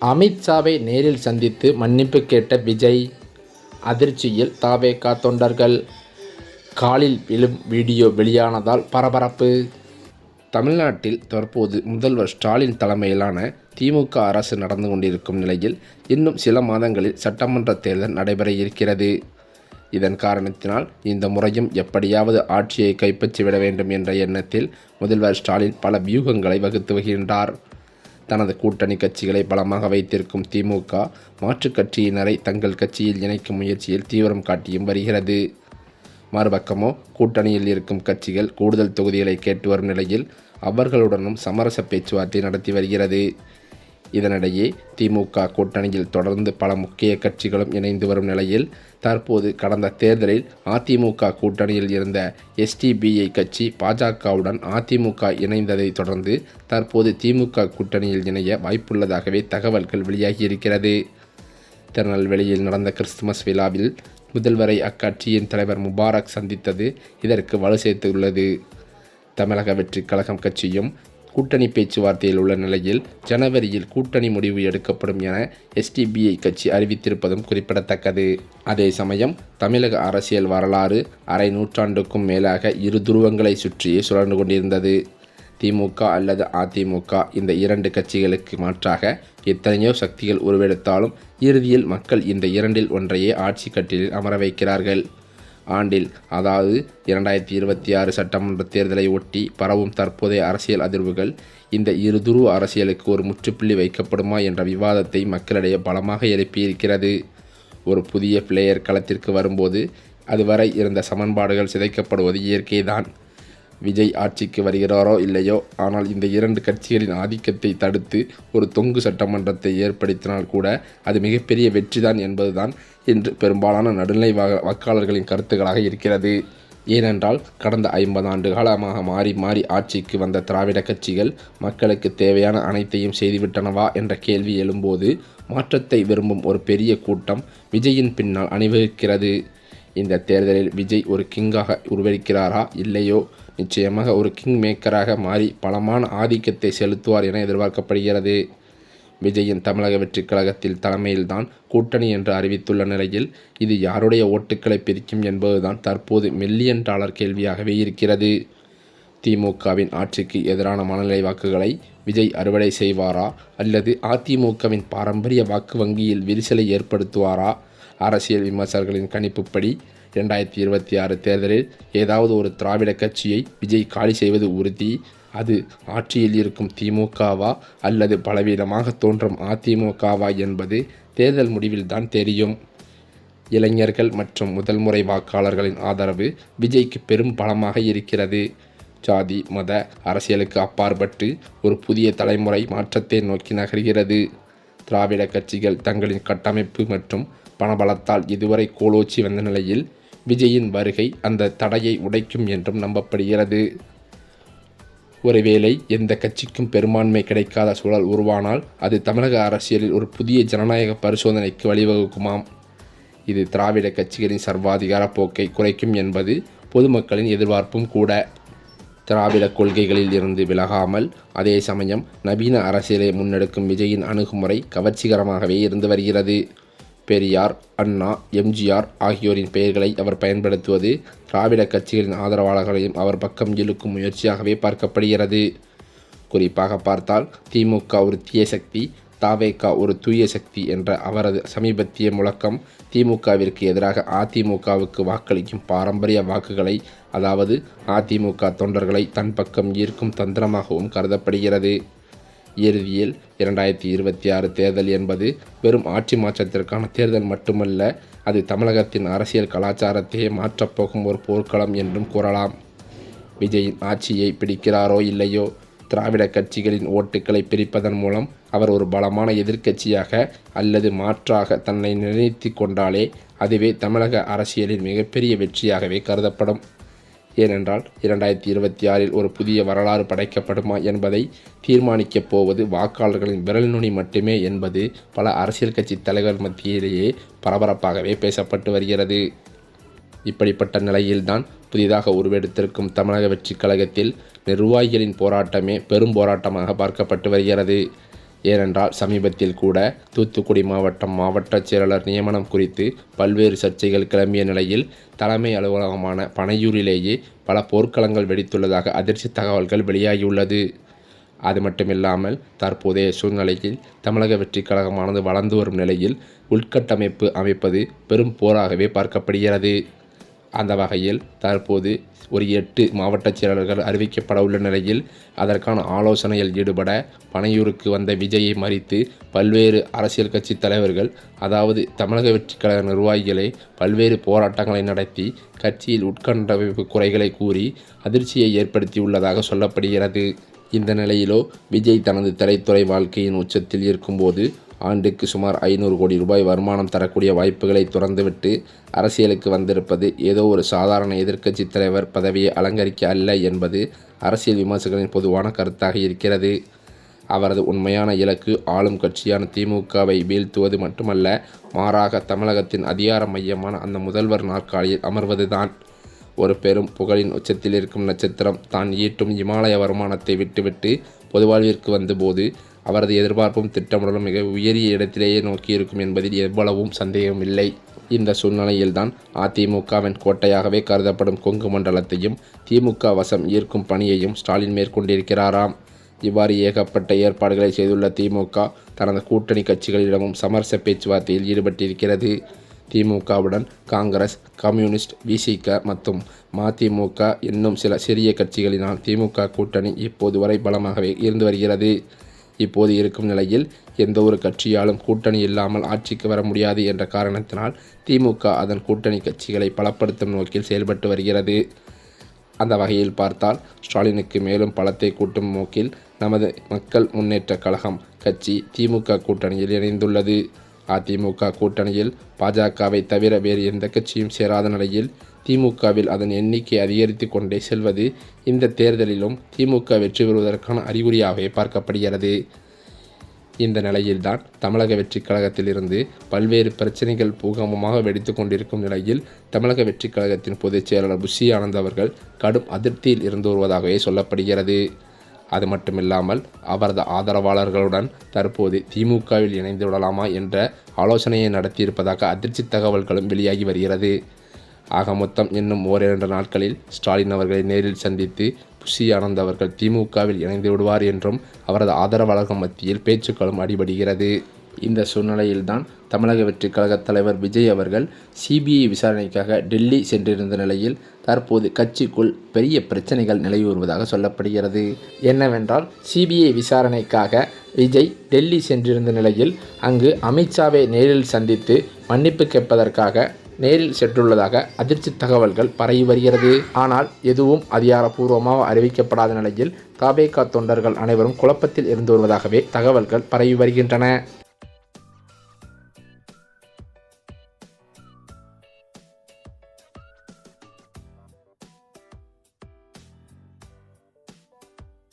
அமித்ஷாவை நேரில் சந்தித்து மன்னிப்பு கேட்ட விஜய். அதிர்ச்சியில் தவேகா தொண்டர்கள். காலில் விழும் வீடியோ வெளியானதால் பரபரப்பு. தமிழ்நாட்டில் தற்போது முதல்வர் ஸ்டாலின் தலைமையிலான திமுக அரசு நடந்து கொண்டிருக்கும் நிலையில் இன்னும் சில மாதங்களில் சட்டமன்ற தேர்தல் நடைபெற இருக்கிறது. இதன் காரணத்தினால் இந்த முறையும் எப்படியாவது ஆட்சியை கைப்பற்றிவிட வேண்டும் என்ற எண்ணத்தில் முதல்வர் ஸ்டாலின் பல வியூகங்களை வகுத்து வருகின்றார். தனது கூட்டணி கட்சிகளை பலமாக வைத்திருக்கும் திமுக மாற்றுக் கட்சியினரை தங்கள் கட்சியில் இணைக்கும் முயற்சியில் தீவிரம் காட்டியும் வருகிறது. மறுபக்கமோ கூட்டணியில் இருக்கும் கட்சிகள் கூடுதல் தொகுதிகளை கேட்டு வரும் நிலையில் அவர்களுடனும் சமரச பேச்சுவார்த்தை நடத்தி வருகிறது. இதனிடையே திமுக கூட்டணியில் தொடர்ந்து பல முக்கிய கட்சிகளும் இணைந்து வரும் நிலையில் தற்போது கடந்த தேர்தலில் அதிமுக கூட்டணியில் இருந்த எஸ்டிபிஐ கட்சி பாஜகவுடன் அதிமுக இணைந்ததை தொடர்ந்து தற்போது திமுக கூட்டணியில் இணைய வாய்ப்புள்ளதாகவே தகவல்கள் வெளியாகியிருக்கிறது. திருநெல்வேலியில் நடந்த கிறிஸ்துமஸ் விழாவில் முதல்வரை அக்கட்சியின் தலைவர் முபாரக் சந்தித்தது இதற்கு வலு சேர்த்துள்ளது. தமிழக வெற்றிக் கழகம் கட்சியும் கூட்டணி பேச்சுவார்த்தையில் உள்ள நிலையில் ஜனவரியில் கூட்டணி முடிவு எடுக்கப்படும் என எஸ்டிபிஐ கட்சி அறிவித்திருப்பதும் குறிப்பிடத்தக்கது. அதே சமயம் தமிழக அரசியல் வரலாறு அரை நூற்றாண்டுக்கும் மேலாக இரு துருவங்களை சுற்றியே சுழன்று கொண்டிருந்தது. திமுக அல்லது அதிமுக இந்த இரண்டு கட்சிகளுக்கு மாற்றாக எத்தனையோ சக்திகள் உருவெடுத்தாலும் இறுதியில் மக்கள் இந்த இரண்டில் ஒன்றையே ஆட்சி கட்டிலில் அமர வைக்கிறார்கள். ஆண்டில் அதாவது 2026 சட்டமன்ற தேர்தலை ஒட்டி பரவும் தற்போதைய அரசியல் அதிர்வுகள் இந்த இரு துருவ அரசியலுக்கு ஒரு முற்றுப்புள்ளி வைக்கப்படுமா என்ற விவாதத்தை மக்களிடையே பலமாக எழுப்பியிருக்கிறது. ஒரு புதிய பிளேயர் களத்திற்கு வரும்போது அதுவரை இருந்த சமன்பாடுகள் சிதைக்கப்படுவது இயற்கைதான். விஜய் ஆட்சிக்கு வருகிறாரோ இல்லையோ, ஆனால் இந்த இரண்டு கட்சிகளின் ஆதிக்கத்தை தடுத்து ஒரு தொங்கு சட்டமன்றத்தை ஏற்படுத்தினால் கூட அது மிகப்பெரிய வெற்றிதான் என்பதுதான் இன்று பெரும்பாலான நடுநிலை வாக்காளர்களின் கருத்துக்களாக இருக்கிறது. ஏனென்றால் கடந்த 50 ஆண்டு காலமாக மாறி மாறி ஆட்சிக்கு வந்த திராவிட கட்சிகள் மக்களுக்கு தேவையான அனைத்தையும் செய்துவிட்டனவா என்ற கேள்வி எழும்போது மாற்றத்தை விரும்பும் ஒரு பெரிய கூட்டம் விஜயின் பின்னால் அணிவகுக்கிறது. இந்த தேர்தலில் விஜய் ஒரு கிங்காக உருவெடுக்கிறாரா இல்லையோ, நிச்சயமாக ஒரு கிங் மேக்கராக மாறி பலமான ஆதிக்கத்தை செலுத்துவார் என எதிர்பார்க்கப்படுகிறது. விஜயின் தமிழக வெற்றிக் கழகத்தில் தலைமையில்தான் கூட்டணி என்று அறிவித்துள்ள நிலையில் இது யாருடைய ஓட்டுக்களை பிரிக்கும் என்பதுதான் தற்போது $1,000,000 கேள்வியாகவே இருக்கிறது. திமுகவின் ஆட்சிக்கு எதிரான மனநிலை வாக்குகளை விஜய் அறுவடை செய்வாரா அல்லது அதிமுகவின் பாரம்பரிய வாக்கு வங்கியில் விரிசலை ஏற்படுத்துவாரா? அரசியல் விமர்சகர்களின் கணிப்புப்படி 2026 தேர்தலில் ஏதாவது ஒரு திராவிட கட்சியை விஜய் காலி செய்வது உறுதி. அது ஆட்சியில் இருக்கும் திமுகவா அல்லது பலவீனமாக தோன்றும் அதிமுகவா என்பது தேர்தல் முடிவில்தான் தெரியும். இளைஞர்கள் மற்றும் முதல்முறை வாக்காளர்களின் ஆதரவு விஜய்க்கு பெரும் பலமாக இருக்கிறது. ஜாதி மத அரசியலுக்கு அப்பாற்பட்டு ஒரு புதிய தலைமுறை மாற்றத்தை நோக்கி நகர்கிறது. திராவிட கட்சிகள் தங்களின் கட்டமைப்பு மற்றும் பணபலத்தால் இதுவரை கோலோச்சி வந்த நிலையில் விஜயின் வருகை அந்த தடையை உடைக்கும் என்றும் நம்பப்படுகிறது. ஒருவேளை எந்த கட்சிக்கும் பெரும்பான்மை கிடைக்காத சூழல் உருவானால் அது தமிழக அரசியலில் ஒரு புதிய ஜனநாயக பரிசோதனைக்கு வழிவகுக்குமாம். இது திராவிட கட்சிகளின் சர்வாதிகார போக்கை குறைக்கும் என்பது பொதுமக்களின் எதிர்பார்ப்பும் கூட. திராவிட கொள்கைகளில் இருந்து விலகாமல் அதே சமயம் நவீன அரசியலை முன்னெடுக்கும் விஜயின் அணுகுமுறை கவர்ச்சிகரமாகவே இருந்து வருகிறது. பெரியார், அண்ணா, எம்ஜிஆர் ஆகியோரின் பெயர்களை அவர் பயன்படுத்துவது திராவிட கட்சிகளின் ஆதரவாளர்களையும் அவர் பக்கம் இழுக்கும் முயற்சியாகவே பார்க்கப்படுகிறது. குறிப்பாக பார்த்தால் திமுக ஒரு தீய சக்தி, தவேகா ஒரு தூய சக்தி என்ற அவரது சமீபத்திய முழக்கம் திமுகவிற்கு எதிராக அதிமுகவுக்கு வாக்களிக்கும் பாரம்பரிய வாக்குகளை, அதாவது அதிமுக தொண்டர்களை தன் பக்கம் ஈர்க்கும் தந்திரமாகவும் கருதப்படுகிறது. இறுதியில் 2026 தேர்தல் என்பது வெறும் ஆட்சி மாற்றத்திற்கான தேர்தல் மட்டுமல்ல, அது தமிழகத்தின் அரசியல் கலாச்சாரத்தையே மாற்றப்போகும் ஒரு போர்க்களம் என்றும் கூறலாம். விஜயின் ஆட்சியை பிடிக்கிறாரோ இல்லையோ, திராவிட கட்சிகளின் ஓட்டுக்களை பிரிப்பதன் மூலம் அவர் ஒரு பலமான எதிர்க்கட்சியாக அல்லது மாற்றாக தன்னை நிர்ணயித்து கொண்டாலே அதுவே தமிழக அரசியலின் மிகப்பெரிய வெற்றியாகவே கருதப்படும். ஏனென்றால் 2026 ஒரு புதிய வரலாறு படைக்கப்படுமா என்பதை தீர்மானிக்கப் போவது வாக்காளர்களின் விரல் நுனி மட்டுமே என்பது பல அரசியல் கட்சி தலைவர் மத்தியிலேயே பரபரப்பாகவே பேசப்பட்டு வருகிறது. இப்படிப்பட்ட நிலையில்தான் புதிதாக உருவெடுத்திருக்கும் தமிழக வெற்றிக் கழகத்தில் நிர்வாகிகளின் போராட்டமே பெரும் போராட்டமாக பார்க்கப்பட்டு வருகிறது. ஏனென்றால் சமீபத்தில் கூட தூத்துக்குடி மாவட்ட செயலாளர் நியமனம் குறித்து பல்வேறு சர்ச்சைகள் கிளம்பிய நிலையில் தலைமை அலுவலகமான பனையூரிலேயே பல போர்க்களங்கள் வெடித்துள்ளதாக அதிர்ச்சி தகவல்கள் வெளியாகியுள்ளது. அது மட்டுமில்லாமல் தற்போதைய சூழ்நிலையில் தமிழக வெற்றிக் கழகமானது வளர்ந்து வரும் நிலையில் உள்கட்டமைப்பு அமைப்பது பெரும் போராகவே பார்க்கப்படுகிறது. அந்த வகையில் தற்போது ஒரு 8 மாவட்ட செயலாளர்கள் அறிவிக்கப்பட உள்ள நிலையில் அதற்கான ஆலோசனையில் ஈடுபட பனையூருக்கு வந்த விஜயை மறித்து பல்வேறு அரசியல் கட்சி தலைவர்கள், அதாவது தமிழக வெற்றிக் கழக நிர்வாகிகளை பல்வேறு போராட்டங்களை நடத்தி கட்சியில் உட்கட்டமைப்பு குறைகளை கூறி அதிர்ச்சியை ஏற்படுத்தியுள்ளதாக சொல்லப்படுகிறது. இந்த நிலையிலோ விஜய் தனது திரைத்துறை வாழ்க்கையின் உச்சத்தில் இருக்கும்போது ஆண்டுக்கு சுமார் 500 கோடி ரூபாய் வருமானம் தரக்கூடிய வாய்ப்புகளை துறந்துவிட்டு அரசியலுக்கு வந்திருப்பது ஏதோ ஒரு சாதாரண எதிர்க்கட்சி தலைவர் பதவியை அலங்கரிக்க அல்ல என்பது அரசியல் விமர்சகர்களின் பொதுவான கருத்தாக இருக்கிறது. அவரது உண்மையான இலக்கு ஆளும் கட்சியான திமுகவை வீழ்த்துவது மட்டுமல்ல, மாறாக தமிழகத்தின் அதிகார மையமான அந்த முதல்வர் நாற்காலியில் அமர்வதுதான். ஒரு பெரும் புகழின் உச்சத்தில் இருக்கும் நட்சத்திரம் தான் ஈட்டும் இமாலய வருமானத்தை விட்டுவிட்டு பொதுவாழ்விற்கு வந்தபோது அவரது எதிர்பார்ப்பும் திட்டமிடலும் மிக உயரிய இடத்திலேயே நோக்கியிருக்கும் என்பதில் எவ்வளவும் சந்தேகமில்லை. இந்த சூழ்நிலையில்தான் அதிமுகவின் கோட்டையாகவே கருதப்படும் கொங்கு மண்டலத்தையும் திமுக வசம் ஈர்க்கும் பணியையும் ஸ்டாலின் மேற்கொண்டிருக்கிறாராம். இவ்வாறு ஏகப்பட்ட ஏற்பாடுகளை செய்துள்ள திமுக தனது கூட்டணி கட்சிகளிடமும் சமரச பேச்சுவார்த்தையில் ஈடுபட்டிருக்கிறது. திமுகவுடன் காங்கிரஸ், கம்யூனிஸ்ட், விசிக மற்றும் மதிமுக இன்னும் சில சிறிய கட்சிகளினால் திமுக கூட்டணி இப்போது வரை பலமாகவே இருந்து வருகிறது. இப்போது இருக்கும் நிலையில் எந்த ஒரு கட்சியாலும் கூட்டணி இல்லாமல் ஆட்சிக்கு வர முடியாது என்ற காரணத்தினால் திமுக அதன் கூட்டணி கட்சிகளை பலப்படுத்தும் நோக்கில் செயல்பட்டு வருகிறது. அந்த வகையில் பார்த்தால் ஸ்டாலினுக்கு மேலும் பலத்தை கூட்டும் நோக்கில் நமது மக்கள் முன்னேற்ற கழகம் கட்சி திமுக கூட்டணியில் இணைந்துள்ளது. அதிமுக கூட்டணியில் பாஜகவை தவிர வேறு எந்த கட்சியும் சேராத நிலையில் திமுகவில் அதன் எண்ணிக்கை அதிகரித்து கொண்டே செல்வது இந்த தேர்தலிலும் திமுக வெற்றி பெறுவதற்கான அறிகுறியாகவே பார்க்கப்படுகிறது. இந்த நிலையில்தான் தமிழக வெற்றிக் கழகத்திலிருந்து பல்வேறு பிரச்சனைகள் பூகம்பமாக வெடித்து கொண்டிருக்கும் நிலையில் தமிழக வெற்றிக் கழகத்தின் பொதுச் செயலாளர் புஷி ஆனந்த் அவர்கள் கடும் அதிருப்தியில் இருந்து வருவதாகவே சொல்லப்படுகிறது. அது மட்டுமில்லாமல் அவரது ஆதரவாளர்களுடன் தற்போது திமுகவில் இணைந்து விடலாமா என்ற ஆலோசனையை நடத்தியிருப்பதாக அதிர்ச்சி தகவல்களும் வெளியாகி வருகிறது. ஆக மொத்தம் இன்னும் ஓரிரண்டு நாட்களில் ஸ்டாலின் அவர்களை நேரில் சந்தித்து புஷி ஆனந்த் அவர்கள் திமுகவில் இணைந்து விடுவார் என்றும் அவரது ஆதரவாளர்கள் மத்தியில் பேச்சுக்களும் அடிபடுகிறது. இந்த சூழ்நிலையில்தான் தமிழக வெற்றிக் கழக தலைவர் விஜய் அவர்கள் சிபிஐ விசாரணைக்காக டெல்லி சென்றிருந்த நிலையில் தற்போது கட்சிக்குள் பெரிய பிரச்சனைகள் நிலவி வருவதாக சொல்லப்படுகிறது. என்னவென்றால் சிபிஐ விசாரணைக்காக விஜய் டெல்லி சென்றிருந்த நிலையில் அங்கு அமித்ஷாவை நேரில் சந்தித்து மன்னிப்பு கேட்பதற்காக நேரில் சென்றுள்ளதாக அதிர்ச்சி தகவல்கள் பரவி வருகிறது. ஆனால் எதுவும் அதிகாரப்பூர்வமாக அறிவிக்கப்படாத நிலையில் தபேகா தொண்டர்கள் அனைவரும் குழப்பத்தில் இருந்து வருவதாகவே தகவல்கள் பரவி வருகின்றன.